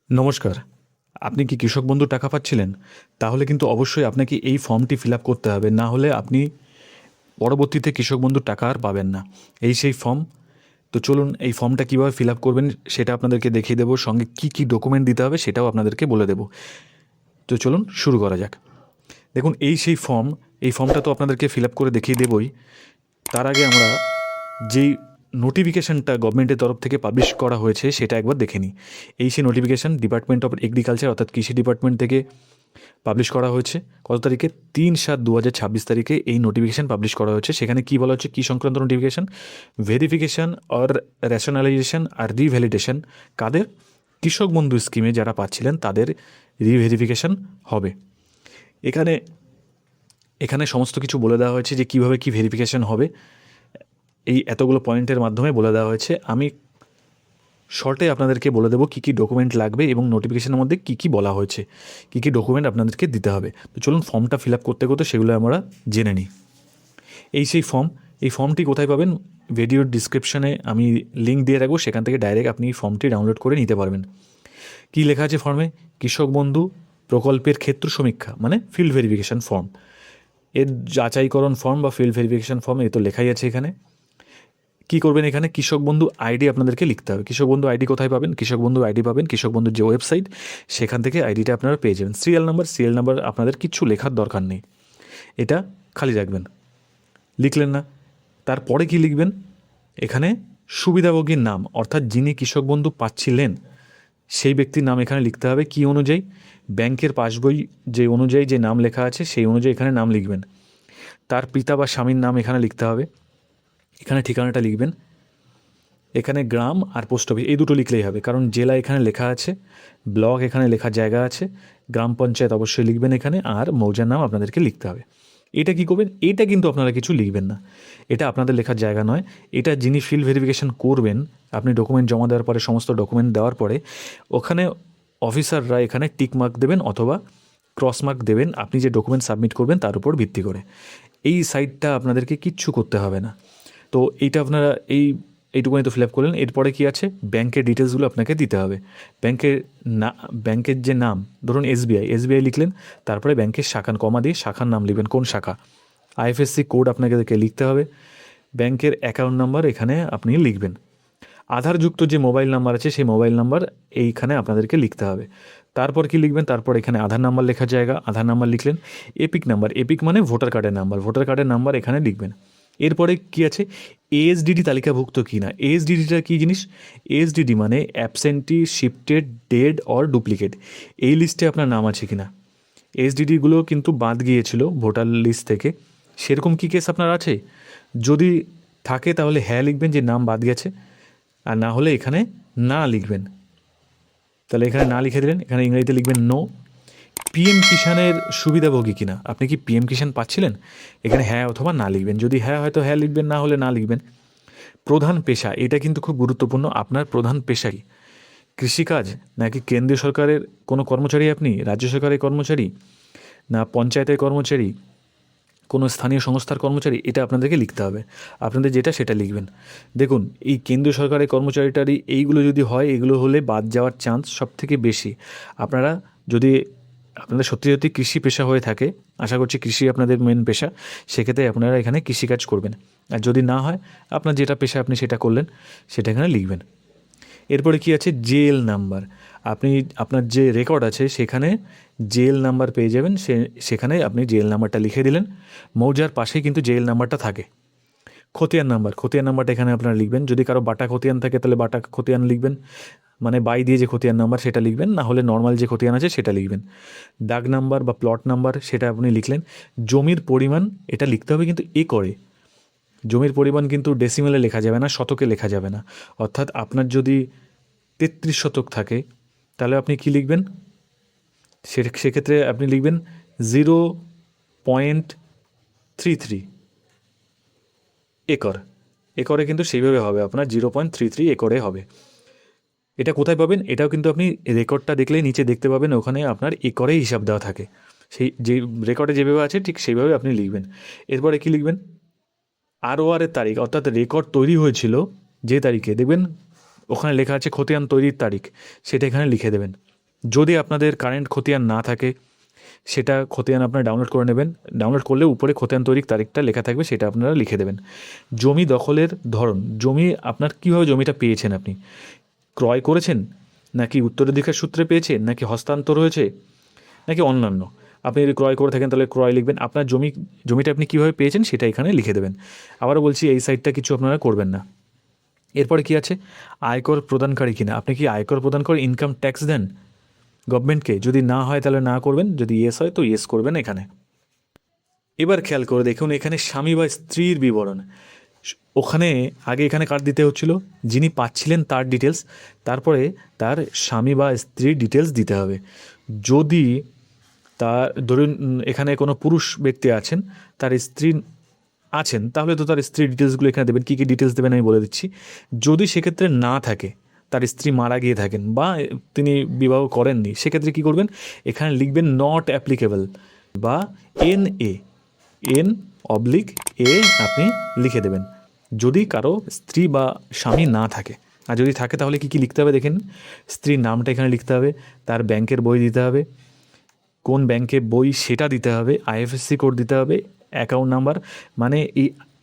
নমস্কার। আপনি কি কৃষক বন্ধু টাকা পাচ্ছিলেন? তাহলে কিন্তু অবশ্যই আপনাকে এই ফর্মটি ফিল আপ করতে হবে। না হলে আপনি পরবর্তীতে কৃষক বন্ধুর টাকা আর পাবেন না। এই সেই ফর্ম। তো চলুন এই ফর্মটা কীভাবে ফিল আপ করবেন সেটা আপনাদেরকে দেখিয়ে দেবো। সঙ্গে কী কী ডকুমেন্ট দিতে হবে সেটাও আপনাদেরকে বলে দেবো। তো চলুন শুরু করা যাক। দেখুন এই সেই ফর্ম। এই ফর্মটা তো আপনাদেরকে ফিল আপ করে দেখিয়ে দেবই। তার আগে আমরা যেই নোটিফিকেশানটা গভর্নমেন্টের তরফ থেকে পাবলিশ করা হয়েছে সেটা একবার দেখে নিই। এই সেই নোটিফিকেশান ডিপার্টমেন্ট অফ এগ্রিকালচার অর্থাৎ কৃষি ডিপার্টমেন্ট থেকে পাবলিশ করা হয়েছে। কত তারিখে? 3/7/2026 তারিখে এই নোটিফিকেশান পাবলিশ করা হয়েছে। সেখানে কী বলা হচ্ছে, কী সংক্রান্ত নোটিফিকেশান? ভেরিফিকেশান অর রেশনালাইজেশন আর রিভ্যালিডেশন কাদের? কৃষক বন্ধু স্কিমে যারা পাচ্ছিলেন তাদের রিভেরিফিকেশান হবে। এখানে এখানে সমস্ত কিছু বলে দেওয়া হয়েছে যে কীভাবে কী ভেরিফিকেশান হবে। এই এতগুলো পয়েন্টের মাধ্যমে বলে দেওয়া হয়েছে। আমি শর্টে আপনাদেরকে বলে দেবো কী কী ডকুমেন্ট লাগবে এবং নোটিফিকেশনের মধ্যে কী কী বলা হয়েছে, কী কী ডকুমেন্ট আপনাদেরকে দিতে হবে। তো চলুন ফর্মটা ফিল আপ করতে করতে সেগুলো আমরা জেনে নিই। এই সেই ফর্ম। এই ফর্মটি কোথায় পাবেন? ভিডিওর ডিসক্রিপশানে আমি লিঙ্ক দিয়ে রাখবো, সেখান থেকে ডাইরেক্ট আপনি ফর্মটি ডাউনলোড করে নিতে পারবেন। কী লেখা আছে ফর্মে? কৃষক বন্ধু প্রকল্পের ক্ষেত্র সমীক্ষা মানে ফিল্ড ভেরিফিকেশান ফর্ম। এর যাচাইকরণ ফর্ম বা ফিল্ড ভেরিফিকেশান ফর্ম এ তো লেখাই আছে এখানে। কী করবেন? এখানে কৃষক বন্ধু আইডি আপনাদেরকে লিখতে হবে। কৃষক বন্ধু আইডি কোথায় পাবেন? কৃষক বন্ধু আইডি পাবেন কৃষক বন্ধুর যে ওয়েবসাইট, সেখান থেকে আইডিটা আপনারা পেয়ে যাবেন। সিরিয়াল নাম্বার আপনাদের কিচ্ছু লেখার দরকার নেই, এটা খালি রাখবেন। লিখলেন না? তারপরে কি লিখবেন? এখানে সুবিধাভোগীর নাম অর্থাৎ যিনি কৃষক বন্ধু পাচ্ছিলেন সেই ব্যক্তির নাম এখানে লিখতে হবে। কী অনুযায়ী? ব্যাংকের পাসবই যে অনুযায়ী যে নাম লেখা আছে সেই অনুযায়ী এখানে নাম লিখবেন। তার পিতা বা স্বামীর নাম এখানে লিখতে হবে। এখানে ঠিকানাটা লিখবেন। এখানে গ্রাম আর পোস্ট অফিস এই দুটো লিখলেই হবে, কারণ জেলা এখানে লেখা আছে, ব্লক এখানে লেখার জায়গা আছে, গ্রাম পঞ্চায়েত অবশ্যই লিখবেন এখানে, আর মৌজার নাম আপনাদেরকে লিখতে হবে। এটা কী করবেন? এটা কিন্তু আপনারা কিছু লিখবেন না, এটা আপনাদের লেখার জায়গা নয়। এটা যিনি ফিল্ড ভেরিফিকেশান করবেন, আপনি ডকুমেন্ট জমা দেওয়ার পরে, সমস্ত ডকুমেন্ট দেওয়ার পরে ওখানে অফিসাররা এখানে টিক মার্ক দেবেন অথবা ক্রস মার্ক দেবেন আপনি যে ডকুমেন্ট সাবমিট করবেন তার উপর ভিত্তি করে। এই সাইটটা আপনাদেরকে কিচ্ছু করতে হবে না। তো এইটা আপনারা এইটুকুনি তো ফিল আপ করলেন। এরপরে কী আছে? ব্যাংকের ডিটেলসগুলো আপনাকে দিতে হবে। ব্যাংকের যে নাম, ধরুন এসবিআই লিখলেন, তারপরে ব্যাংকের শাখান কমা দিয়ে শাখার নাম লিখবেন, কোন শাখা। আইএফএসসি কোড আপনাদেরকে লিখতে হবে। ব্যাংকের অ্যাকাউন্ট নাম্বার এখানে আপনি লিখবেন। আধারযুক্ত যে মোবাইল নাম্বার আছে সেই মোবাইল নাম্বার এইখানে আপনাদেরকে লিখতে হবে। তারপর কি লিখবেন? তারপর এখানে আধার নাম্বার লেখার জায়গা, আধার নাম্বার লিখলেন। এপিক নাম্বার, এপিক মানে ভোটার কার্ডের নাম্বার এখানে লিখবেন। এরপরে কি আছে? এএসডিডি তালিকাভুক্ত কি না। এএসডিডিটা কী জিনিস? এএসডিডি মানে absentee, shifted, dead or duplicate. এই লিস্টে আপনার নাম আছে কি না। এএসডিডিগুলো কিন্তু বাদ গিয়েছিল ভোটার লিস্ট থেকে। সেরকম কি কেস আপনার আছে? যদি থাকে তাহলে হ্যাঁ লিখবেন যে নাম বাদ গেছে, আর না হলে এখানে না লিখবেন। তাহলে এখানে না লিখে দিলেন, এখানে ইংরেজিতে লিখবেন নো। পিএম কিষাণের সুবিধাভোগী কিনা, আপনি কি পিএম কিষাণ পাচ্ছিলেন? এখানে হ্যাঁ অথবা না লিখবেন। যদি হ্যাঁ হয়তো হ্যাঁ লিখবেন, না হলে না লিখবেন। প্রধান পেশা, এটা কিন্তু খুব গুরুত্বপূর্ণ। আপনার প্রধান পেশা কি? কৃষিকাজ নাকি কেন্দ্রীয় সরকারের কোনো কর্মচারী, আপনি রাজ্য সরকারের কর্মচারী, না পঞ্চায়েতের কর্মচারী, কোনো স্থানীয় সংস্থার কর্মচারী, এটা আপনাদেরকে লিখতে হবে। আপনাদের যেটা সেটা লিখবেন। দেখুন এই কেন্দ্রীয় সরকারের কর্মচারীটারই এইগুলো যদি হয়, এগুলো হলে বাদ যাওয়ার চান্স সবথেকে বেশি। আপনারা যদি আপনাদের সত্যি সত্যি কৃষি পেশা হয়ে থাকে, আশা করছি কৃষি আপনাদের মেন পেশা, সেক্ষেত্রে আপনারা এখানে কৃষিকাজ করবেন। আর যদি না হয়, আপনার যেটা পেশা আপনি সেটা করলেন, সেটা এখানে লিখবেন। এরপরে কি আছে? JL number. আপনি আপনার যে রেকর্ড আছে সেখানে জেএল নাম্বার পেয়ে যাবেন, সেখানে আপনি জেএল নাম্বারটা লিখে দিলেন। মৌজার পাশেই কিন্তু জেএল নাম্বারটা থাকে। খতিয়ান নাম্বারটা এখানে আপনারা লিখবেন। যদি কারো বাটা খতিয়ান থাকে তাহলে বাটা খতিয়ান লিখবেন, মানে বাই দিয়ে যে খতিয়ান নাম্বার সেটা লিখবেন, না হলে নর্মাল যে খতিয়ান আছে সেটা লিখবেন। দাগ নাম্বার বা প্লট নাম্বার সেটা আপনি লিখলেন। জমির পরিমাণ এটা লিখতে হবে কিন্তু একরে। জমির পরিমাণ কিন্তু ডেসিমেলে লেখা যাবে না, শতকে লেখা যাবে না। অর্থাৎ আপনার যদি 33 শতক থাকে তাহলে আপনি কি লিখবেন? সেক্ষেত্রে আপনি লিখবেন 0.33 একর। একরে কিন্তু সেইভাবে হবে, আপনার 0.33 একরে হবে। এটা কোথায় পাবেন? এটাও কিন্তু আপনি রেকর্ডটা দেখলেই নিচে দেখতে পাবেন, ওখানে আপনার একরে হিসাব দেওয়া থাকে। সেই যে রেকর্ডে যেভাবে আছে ঠিক সেইভাবে আপনি লিখবেন। এরপরে কি লিখবেন? আরওআরের তারিখ, অর্থাৎ রেকর্ড তৈরি হয়েছিল যে তারিখে, দেখবেন ওখানে লেখা আছে খতিয়ান তৈরির তারিখ, সেটা এখানে লিখে দেবেন। যদি আপনাদের কারেন্ট খতিয়ান না থাকে, সেটা খতিয়ান আপনারা ডাউনলোড করে নেবেন। ডাউনলোড করলে উপরে খতিয়ান তৈরির তারিখটা লেখা থাকবে, সেটা আপনারা লিখে দেবেন। জমি দখলের ধরন, জমি আপনার কীভাবে জমিটা পেয়েছেন, আপনি ক্রয় করেছেন, নাকি উত্তরাধিকার সূত্রে পেয়েছেন, নাকি হস্তান্তর হয়েছে, নাকি অন্যান্য। আপনি যদি ক্রয় করে থাকেন তাহলে ক্রয় লিখবেন। আপনার জমিটা আপনি কীভাবে পেয়েছেন সেটা এখানে লিখে দেবেন। আবারও বলছি, এই সাইডটা কিছু আপনারা করবেন না। এরপরে কি আছে, আয়কর প্রদানকারী কিনা, আপনি কি আয়কর প্রদান করে ইনকাম ট্যাক্স দেন গভর্নমেন্টকে? যদি না হয় তাহলে না করবেন, যদি ইয়েস হয় তো ইয়েস করবেন এখানে। এবার খেয়াল করে দেখুন, এখানে স্বামী বা স্ত্রীর বিবরণ। ওখানে আগে এখানে কার্ড দিতে হচ্ছিল, যিনি পাচ্ছিলেন তার ডিটেলস, তারপরে তার স্বামী বা স্ত্রীর ডিটেলস দিতে হবে। যদি তার ধরুন এখানে কোনো পুরুষ ব্যক্তি আছেন, তার স্ত্রী আছেন, তাহলে তো তার স্ত্রীর ডিটেলসগুলো এখানে দেবেন। কী কী ডিটেলস দেবেন আমি বলে দিচ্ছি। যদি সেক্ষেত্রে না থাকে, তার স্ত্রী মারা গিয়ে থাকেন বা তিনি বিবাহ করেননি, সেক্ষেত্রে কী করবেন, এখানে লিখবেন নট অ্যাপ্লিকেবল বা N/A আপনি লিখে দেবেন, যদি কারো স্ত্রী বা স্বামী না থাকে। আর যদি থাকে তাহলে কী কী লিখতে হবে দেখেন। স্ত্রীর নামটা এখানে লিখতে হবে, তার ব্যাংকের বই দিতে হবে, কোন ব্যাংকে বই সেটা দিতে হবে, IFSC কোড দিতে হবে, অ্যাকাউন্ট নাম্বার, মানে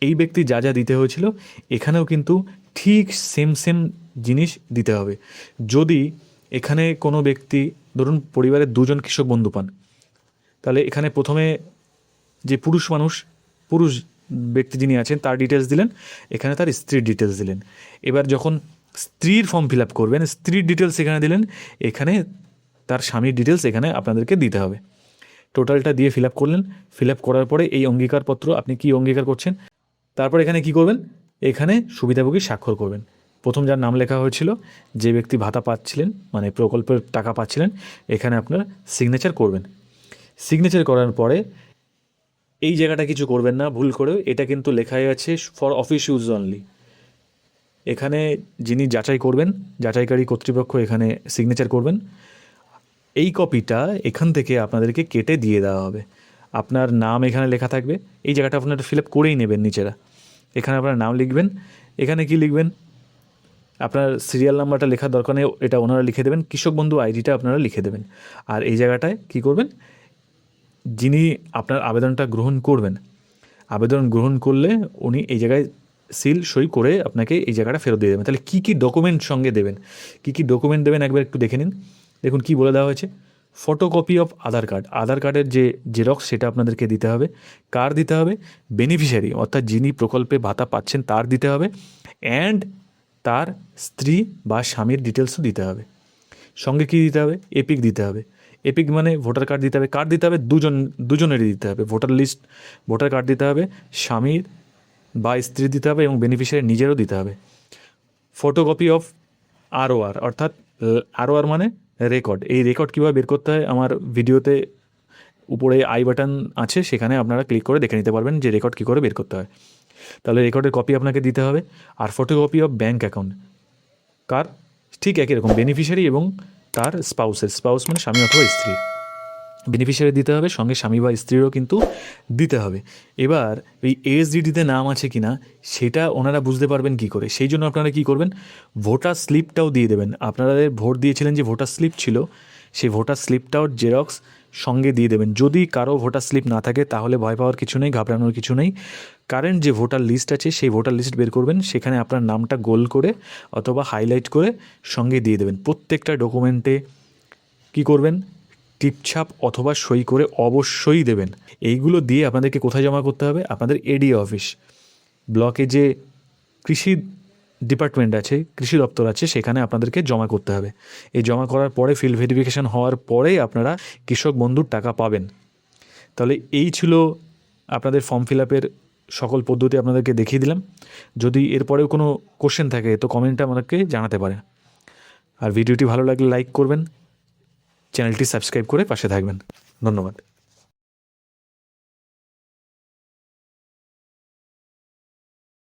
এই ব্যক্তি যা যা দিতে হয়েছিল এখানেও কিন্তু ঠিক সেম জিনিস দিতে হবে। যদি এখানে কোনো ব্যক্তি ধরুন পরিবারের দুজন কৃষক বন্ধু পান, তাহলে এখানে প্রথমে যে পুরুষ ব্যক্তি যিনি আছেন তার ডিটেলস দিলেন, এখানে তার স্ত্রীর ডিটেলস দিলেন। এবার যখন স্ত্রীর ফর্ম ফিল আপ করবেন, স্ত্রীর ডিটেলস এখানে দিলেন, এখানে তার স্বামীর ডিটেলস এখানে আপনাদেরকে দিতে হবে। টোটালটা দিয়ে ফিল আপ করলেন। ফিল আপ করার পরে এই অঙ্গীকারপত্র, আপনি কি অঙ্গীকার করছেন, তারপর এখানে কি করবেন, এখানে সুবিধাভোগী স্বাক্ষর করবেন। প্রথম যার নাম লেখা হয়েছিল, যে ব্যক্তি ভাতা পাচ্ছিলেন মানে প্রকল্পের টাকা পাচ্ছিলেন, এখানে আপনার সিগনেচার করবেন। সিগনেচার করার পরে এই জায়গাটা কিছু করবেন না ভুল করেও, এটা কিন্তু লেখাই আছে ফর অফিস ইউজ অনলি। এখানে যিনি যাচাই করবেন, যাচাইকারী কর্তৃপক্ষ এখানে সিগনেচার করবেন। এই কপিটা এখান থেকে আপনাদেরকে কেটে দিয়ে দেওয়া হবে। আপনার নাম এখানে লেখা থাকবে, এই জায়গাটা আপনারা ফিল আপ করেই নেবেন নিচেরা। এখানে আপনার নাম লিখবেন, এখানে কি লিখবেন, আপনার সিরিয়াল নাম্বারটা লেখার দরকার নেই, এটা ওনারা লিখে দেবেন। কৃষক বন্ধু আইডিটা আপনারা লিখে দেবেন। আর এই জায়গাটায় কি করবেন, যিনি আপনার আবেদনটা গ্রহণ করবেন, আবেদন গ্রহণ করলে উনি এই জায়গায় সিল সই করে আপনাকে এই জায়গাটা ফেরত দিয়ে দেবেন। তাহলে কী কী ডকুমেন্ট সঙ্গে দেবেন, কী কী ডকুমেন্ট দেবেন একবার একটু দেখে নিন। দেখুন কি বলে দেওয়া হয়েছে, ফটোকপি অফ আধার কার্ড, আধার কার্ডের যে জেরক্স সেটা আপনাদেরকে দিতে হবে। কার দিতে হবে, বেনিফিশিয়ারি অর্থাৎ যিনি প্রকল্পে ভাতা পাচ্ছেন তার দিতে হবে, অ্যান্ড তার স্ত্রী বা স্বামীর ডিটেলসও দিতে হবে। সঙ্গে কী দিতে হবে, এপিক দিতে হবে। এপিক মানে ভোটার কার্ড দিতে হবে, কার্ড দিতে হবে দুজনেরই দিতে হবে। ভোটার কার্ড দিতে হবে, স্বামীর বা স্ত্রী দিতে হবে এবং বেনিফিশিয়ারি নিজেরও দিতে হবে। ফটোকপি অফ ROR অর্থাৎ ROR মানে রেকর্ড। এই রেকর্ড কীভাবে বের করতে হয় আমার ভিডিওতে উপরে আই বাটন আছে, সেখানে আপনারা ক্লিক করে দেখে নিতে পারবেন যে রেকর্ড কী করে বের করতে হয়। তাহলে রেকর্ডের কপি আপনাকে দিতে হবে। আর ফটোকপি অফ ব্যাঙ্ক অ্যাকাউন্ট, কার ঠিক একই রকম, বেনিফিশিয়ারি এবং তার স্পাউস মানে স্বামী অথবা স্ত্রী, বেনিফিশিয়ারি দিতে হবে, সঙ্গে স্বামী বা স্ত্রীরও কিন্তু দিতে হবে। এবার এই ASDDতে নাম আছে কি না সেটা ওনারা বুঝতে পারবেন কি করে, সেই জন্য আপনারা কী করবেন, ভোটার স্লিপটাও দিয়ে দেবেন। আপনারা ভোট দিয়েছিলেন যে ভোটার স্লিপ ছিল, সেই ভোটার স্লিপটাও জেরক্স সঙ্গে দিয়ে দেবেন। যদি কারো ভোটার স্লিপ না থাকে তাহলে ভয় পাওয়ার কিছু নেই, ঘাবড়ানোর কিছু নেই। কারেন্ট যে ভোটার লিস্ট আছে সেই ভোটার লিস্ট বের করবেন, সেখানে আপনার নামটা গোল করে অথবা হাইলাইট করে সঙ্গে দিয়ে দেবেন। প্রত্যেকটা ডকুমেন্টে কী করবেন, টিপছাপ অথবা সই করে অবশ্যই দেবেন। এইগুলো দিয়ে আপনাদেরকে কোথায় জমা করতে হবে, আপনাদের ADA অফিস, ব্লকে যে কৃষি ডিপার্টমেন্ট আছে, কৃষি দপ্তর আছে, সেখানে আপনাদেরকে জমা করতে হবে। এই জমা করার পরে ফিল্ড ভেরিফিকেশান হওয়ার পরেই আপনারা কৃষক বন্ধুর টাকা পাবেন। তাহলে এই ছিল আপনাদের ফর্ম ফিল আপের সকল পদ্ধতি আপনাদেরকে দেখিয়ে দিলাম। যদি এরপরেও কোনো কোশ্চেন থাকে তো কমেন্টে আমাদেরকে জানাতে পারেন। আর ভিডিওটি ভালো লাগলে লাইক করবেন, চ্যানেলটি সাবস্ক্রাইব করে পাশে থাকবেন। ধন্যবাদ।